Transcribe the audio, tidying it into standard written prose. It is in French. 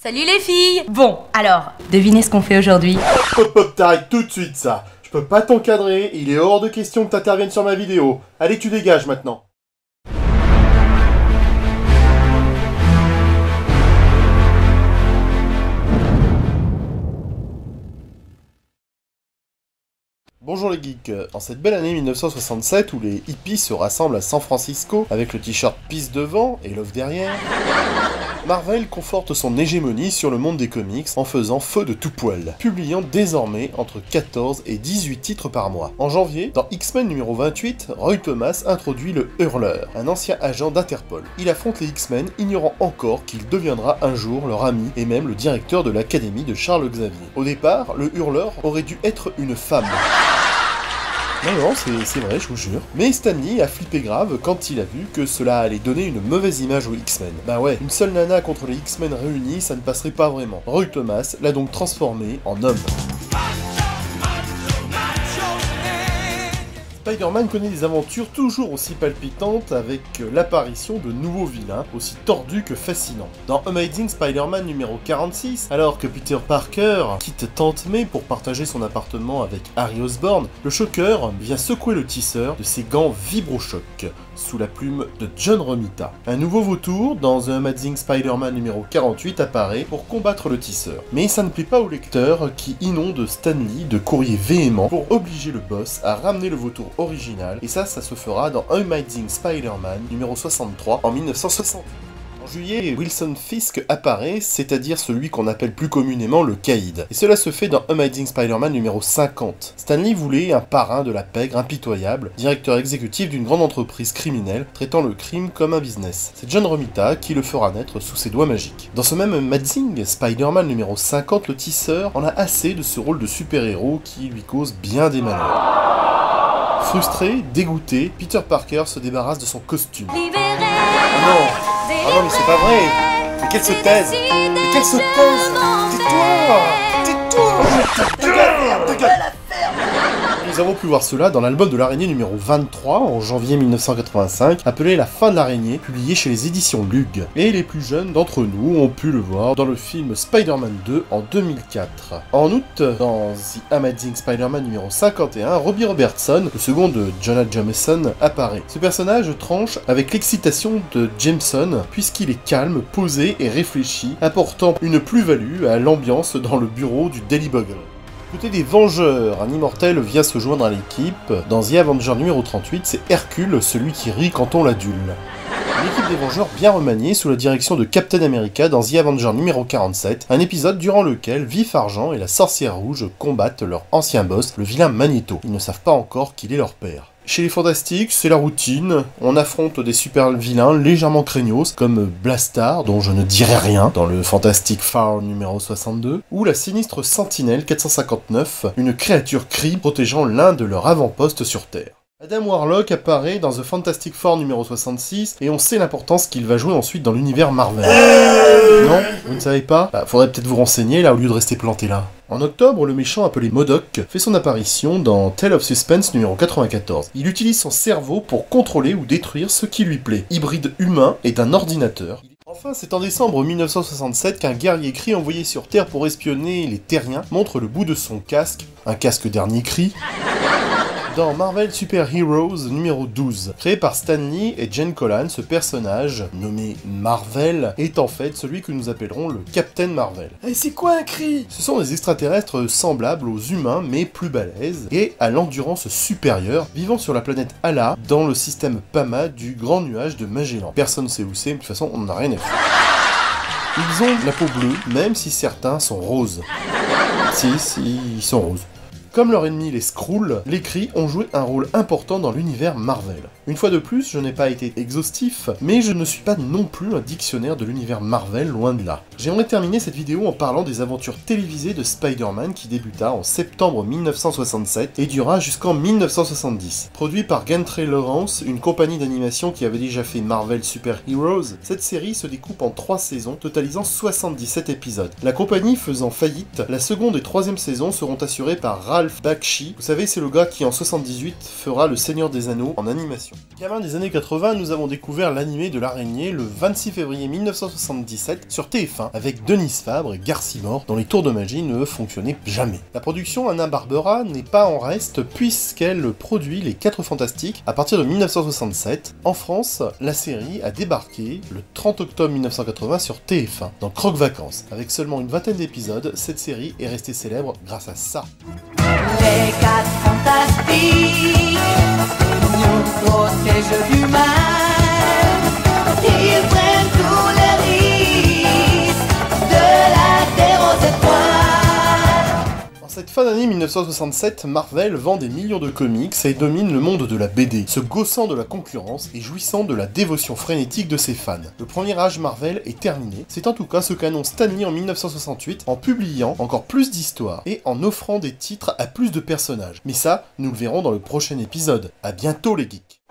Salut les filles! Bon, alors, devinez ce qu'on fait aujourd'hui? Hop, t'arrêtes tout de suite ça. Je peux pas t'encadrer, il est hors de question que t'interviennes sur ma vidéo. Allez, tu dégages maintenant. Bonjour les geeks, en cette belle année 1967 où les hippies se rassemblent à San Francisco avec le t-shirt Peace devant et Love derrière, Marvel conforte son hégémonie sur le monde des comics en faisant feu de tout poil, publiant désormais entre 14 et 18 titres par mois. En janvier, dans X-Men numéro 28, Roy Thomas introduit le Hurleur, un ancien agent d'Interpol. Il affronte les X-Men, ignorant encore qu'il deviendra un jour leur ami et même le directeur de l'académie de Charles Xavier. Au départ, le Hurleur aurait dû être une femme. Non, c'est vrai, je vous jure. Mais Stan Lee a flippé grave quand il a vu que cela allait donner une mauvaise image aux X-Men. Bah ouais, une seule nana contre les X-Men réunis, ça ne passerait pas vraiment. Roy Thomas l'a donc transformé en homme. Spider-Man connaît des aventures toujours aussi palpitantes avec l'apparition de nouveaux vilains, aussi tordus que fascinants. Dans Amazing Spider-Man numéro 46, alors que Peter Parker quitte Tante May pour partager son appartement avec Harry Osborn, le Shocker vient secouer le tisseur de ses gants vibrochoc sous la plume de John Romita. Un nouveau vautour dans The Amazing Spider-Man numéro 48 apparaît pour combattre le tisseur. Mais ça ne plaît pas au lecteur qui inonde Stan Lee de courriers véhéments pour obliger le boss à ramener le vautour original, et ça se fera dans Amazing Spider-Man numéro 63 en 1960. En juillet, Wilson Fisk apparaît, c'est-à-dire celui qu'on appelle plus communément le Caïd. Et cela se fait dans Amazing Spider-Man numéro 50. Stan Lee voulait un parrain de la pègre impitoyable, directeur exécutif d'une grande entreprise criminelle, traitant le crime comme un business. C'est John Romita qui le fera naître sous ses doigts magiques. Dans ce même Amazing Spider-Man numéro 50, le tisseur en a assez de ce rôle de super-héros qui lui cause bien des malheurs. Frustré, dégoûté, Peter Parker se débarrasse de son costume. Ah non, mais c'est pas vrai. Mais qu'elle se taise. Mais qu'elle se taise. Tais-toi. Tais-toi. Dégage. Nous avons pu voir cela dans l'album de l'araignée numéro 23 en janvier 1985, appelé La fin de l'araignée, publié chez les éditions Lug. Et les plus jeunes d'entre nous ont pu le voir dans le film Spider-Man 2 en 2004. En août, dans The Amazing Spider-Man numéro 51, Robbie Robertson, le second de Jonah Jameson, apparaît. Ce personnage tranche avec l'excitation de Jameson, puisqu'il est calme, posé et réfléchi, apportant une plus-value à l'ambiance dans le bureau du Daily Bugle. Côté des Vengeurs, un immortel vient se joindre à l'équipe. Dans The Avenger numéro 38, c'est Hercule, celui qui rit quand on l'adule. Une équipe des Vengeurs bien remaniée sous la direction de Captain America dans The Avenger numéro 47, un épisode durant lequel Vif Argent et la Sorcière Rouge combattent leur ancien boss, le vilain Magneto. Ils ne savent pas encore qu'il est leur père. Chez les Fantastiques, c'est la routine, on affronte des super vilains légèrement craignos, comme Blastar, dont je ne dirai rien, dans le Fantastic Four numéro 62, ou la sinistre Sentinelle 459, une créature Kree protégeant l'un de leurs avant-postes sur Terre. Adam Warlock apparaît dans The Fantastic Four numéro 66, et on sait l'importance qu'il va jouer ensuite dans l'univers Marvel. Non? Vous ne savez pas? Faudrait peut-être vous renseigner là, au lieu de rester planté là. En octobre, le méchant appelé MODOK fait son apparition dans Tale of Suspense numéro 94. Il utilise son cerveau pour contrôler ou détruire ce qui lui plaît, hybride humain et d'un ordinateur. Enfin, c'est en décembre 1967 qu'un guerrier Kree envoyé sur Terre pour espionner les Terriens montre le bout de son casque, un casque dernier cri, dans Marvel Super Heroes numéro 12. Créé par Stan Lee et Jen Collan, ce personnage, nommé Marvel, est en fait celui que nous appellerons le Captain Marvel. Et c'est quoi un Kree? Ce sont des extraterrestres semblables aux humains mais plus balèzes et à l'endurance supérieure, vivant sur la planète Ala dans le système Pama du Grand Nuage de Magellan. Personne ne sait où c'est, mais de toute façon on n'en a rien à foutre. Ils ont la peau bleue, même si certains sont roses. Si, ils sont roses. Comme leur ennemi les Skrulls, les Kree ont joué un rôle important dans l'univers Marvel. Une fois de plus, je n'ai pas été exhaustif, mais je ne suis pas non plus un dictionnaire de l'univers Marvel, loin de là. J'aimerais terminer cette vidéo en parlant des aventures télévisées de Spider-Man qui débuta en septembre 1967 et dura jusqu'en 1970. Produit par Gantry Lawrence, une compagnie d'animation qui avait déjà fait Marvel Super Heroes, cette série se découpe en 3 saisons, totalisant 77 épisodes. La compagnie faisant faillite, la seconde et troisième saison seront assurées par Ralph Ralph Bakshi. Vous savez, c'est le gars qui en 78 fera Le Seigneur des Anneaux en animation. Gamin des années 80, nous avons découvert l'animé de l'araignée le 26 février 1977 sur TF1 avec Denise Fabre et Garcimore, dont les tours de magie ne fonctionnaient jamais. La production Hanna-Barbera n'est pas en reste puisqu'elle produit Les 4 Fantastiques à partir de 1967. En France, la série a débarqué le 30 octobre 1980 sur TF1 dans Croque Vacances. Avec seulement une vingtaine d'épisodes, cette série est restée célèbre grâce à ça. Les 4 fantastiques nous protègent du mal. Ils prennent tous les risques de la terre aux étoiles. En cette fin d'année 1967, Marvel vend des millions de comics et domine le monde de la BD, se gaussant de la concurrence et jouissant de la dévotion frénétique de ses fans. Le premier âge Marvel est terminé, c'est en tout cas ce qu'annonce Stan Lee en 1968 en publiant encore plus d'histoires et en offrant des titres à plus de personnages. Mais ça, nous le verrons dans le prochain épisode. À bientôt les geeks!